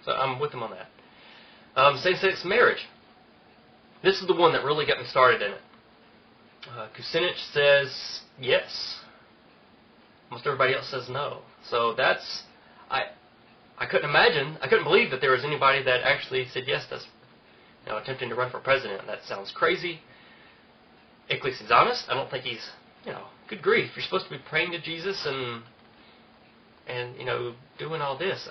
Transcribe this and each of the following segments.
So I'm with him on that. Same-sex marriage. This is the one that really got me started in it. Kucinich says yes. Most everybody else says no. So that's, I couldn't believe that there was anybody that actually said yes that's attempting to run for president. That sounds crazy. At least he's honest. I don't think he's, good grief. You're supposed to be praying to Jesus and doing all this.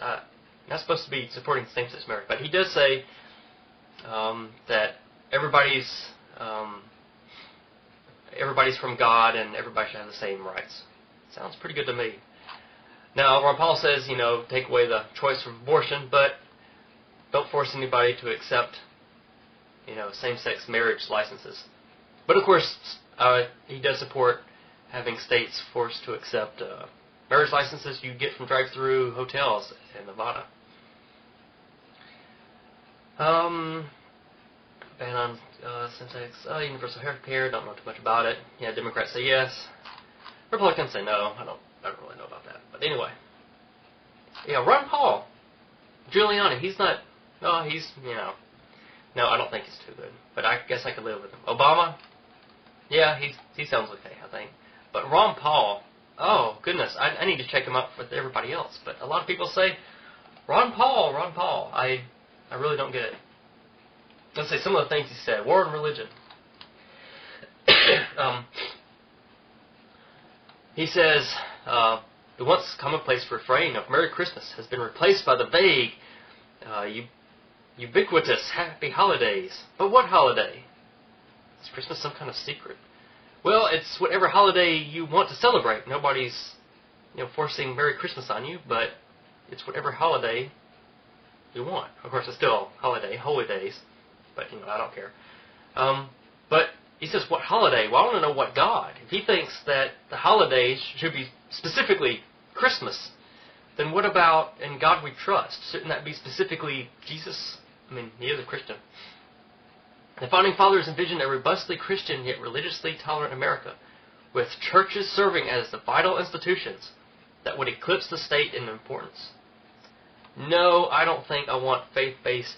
Not supposed to be supporting same-sex marriage. But he does say that everybody's from God and everybody should have the same rights. Sounds pretty good to me. Now, Ron Paul says, take away the choice of abortion, but don't force anybody to accept, same-sex marriage licenses. But, of course, he does support having states forced to accept marriage licenses you get from drive-through hotels in Nevada. Ban on same-sex, universal health care, don't know too much about it. Yeah, Democrats say yes. Republicans say no. I don't really know about that. But anyway. Yeah, Ron Paul. Giuliani, he's not, no, I don't think he's too good. But I guess I could live with him. Obama, yeah, he sounds okay, I think. But Ron Paul, oh, goodness, I need to check him out with everybody else. But a lot of people say, Ron Paul. I really don't get it. Let's say some of the things he said. War and religion. He says, the once commonplace refrain of Merry Christmas has been replaced by the vague, ubiquitous Happy Holidays. But what holiday? Is Christmas some kind of secret? Well, it's whatever holiday you want to celebrate. Nobody's, forcing Merry Christmas on you, but it's whatever holiday you want. Of course, it's still a holiday, holy days, but, I don't care. But he says, what holiday? Well, I want to know what God. If he thinks that the holidays should be specifically Christmas, then what about In God We Trust? Shouldn't that be specifically Jesus? I mean, he is a Christian. The Founding Fathers envisioned a robustly Christian yet religiously tolerant America, with churches serving as the vital institutions that would eclipse the state in importance. No, I don't think I want faith-based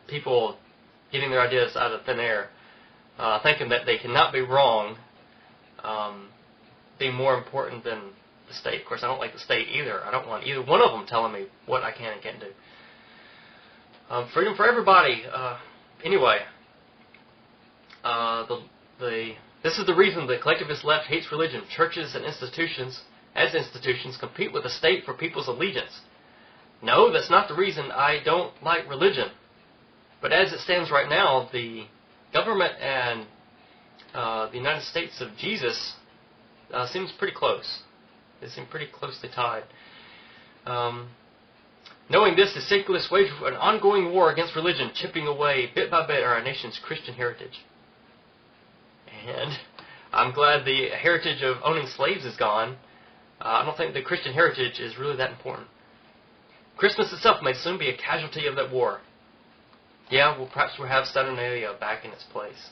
people getting their ideas out of thin air, thinking that they cannot be wrong, being more important than the state. Of course, I don't like the state either. I don't want either one of them telling me what I can and can't do. Freedom for everybody. Anyway, this is the reason the collectivist left hates religion. Churches and institutions compete with the state for people's allegiance. No, that's not the reason I don't like religion. But as it stands right now, the government and the United States of Jesus seems pretty close. They seem pretty closely tied. Knowing this, the secularists wage an ongoing war against religion, chipping away bit by bit at our nation's Christian heritage. And I'm glad the heritage of owning slaves is gone. I don't think the Christian heritage is really that important. Christmas itself may soon be a casualty of that war. Yeah, well, perhaps we'll have Saturnalia back in its place.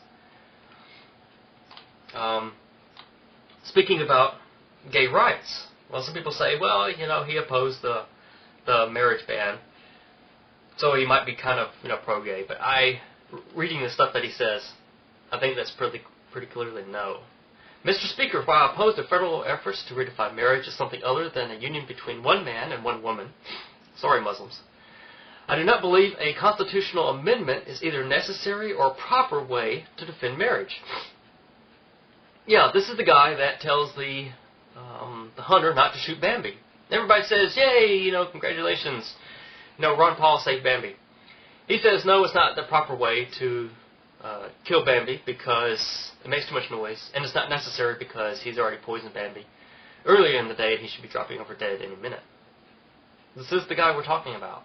Speaking about gay rights, well, some people say, well, he opposed the marriage ban, so he might be kind of, pro-gay. But reading the stuff that he says, I think that's pretty clearly no. Mr. Speaker, while I oppose the federal efforts to redefine marriage as something other than a union between one man and one woman, sorry, Muslims, I do not believe a constitutional amendment is either necessary or a proper way to defend marriage. Yeah, this is the guy that tells the hunter not to shoot Bambi. Everybody says, yay, congratulations. Ron Paul saved Bambi. He says, no, it's not the proper way to kill Bambi because it makes too much noise, and it's not necessary because he's already poisoned Bambi earlier in the day and he should be dropping over dead any minute. This is the guy we're talking about.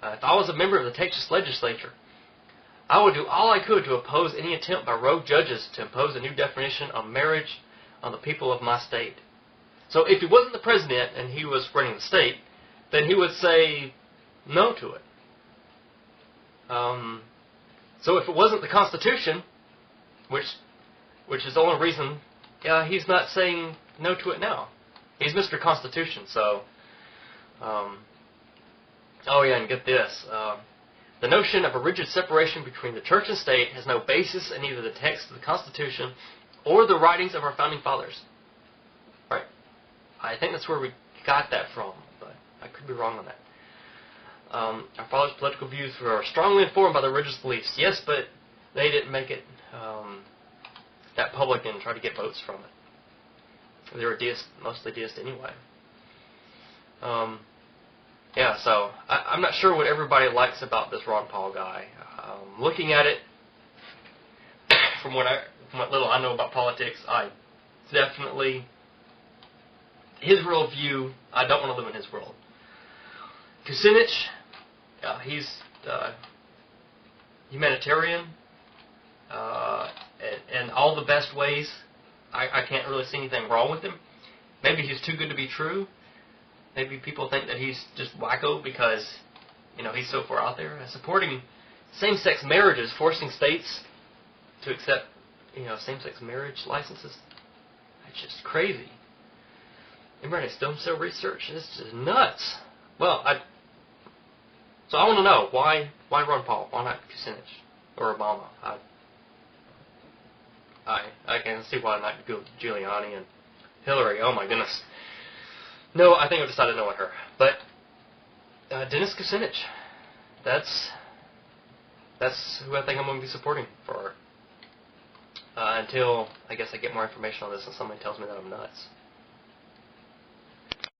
If I was a member of the Texas legislature, I would do all I could to oppose any attempt by rogue judges to impose a new definition of marriage on the people of my state. So if he wasn't the president and he was running the state, then he would say no to it. So if it wasn't the Constitution, which is the only reason, he's not saying no to it now. He's Mr. Constitution, so Oh yeah, and get this. The notion of a rigid separation between the church and state has no basis in either the text of the Constitution or the writings of our founding fathers. Right? I think that's where we got that from, but I could be wrong on that. Our fathers' political views were strongly informed by their religious beliefs. Yes, but they didn't make it that public and try to get votes from it. They were mostly deist anyway. Yeah, so I'm not sure what everybody likes about this Ron Paul guy. Looking at it, from what little I know about politics, I definitely, his worldview, I don't want to live in his world. Kucinich, he's humanitarian, in all the best ways. I can't really see anything wrong with him. Maybe he's too good to be true. Maybe people think that he's just wacko because, he's so far out there. Supporting same-sex marriages, forcing states to accept, same-sex marriage licenses. That's just crazy. Everybody stem cell research. This is nuts. Well, so I want to know, why Ron Paul? Why not Kucinich or Obama? I can see why not Giuliani and Hillary. Oh my goodness. No, I think I've decided no on her. But Dennis Kucinich, that's who I think I'm going to be supporting for until I guess I get more information on this and somebody tells me that I'm nuts.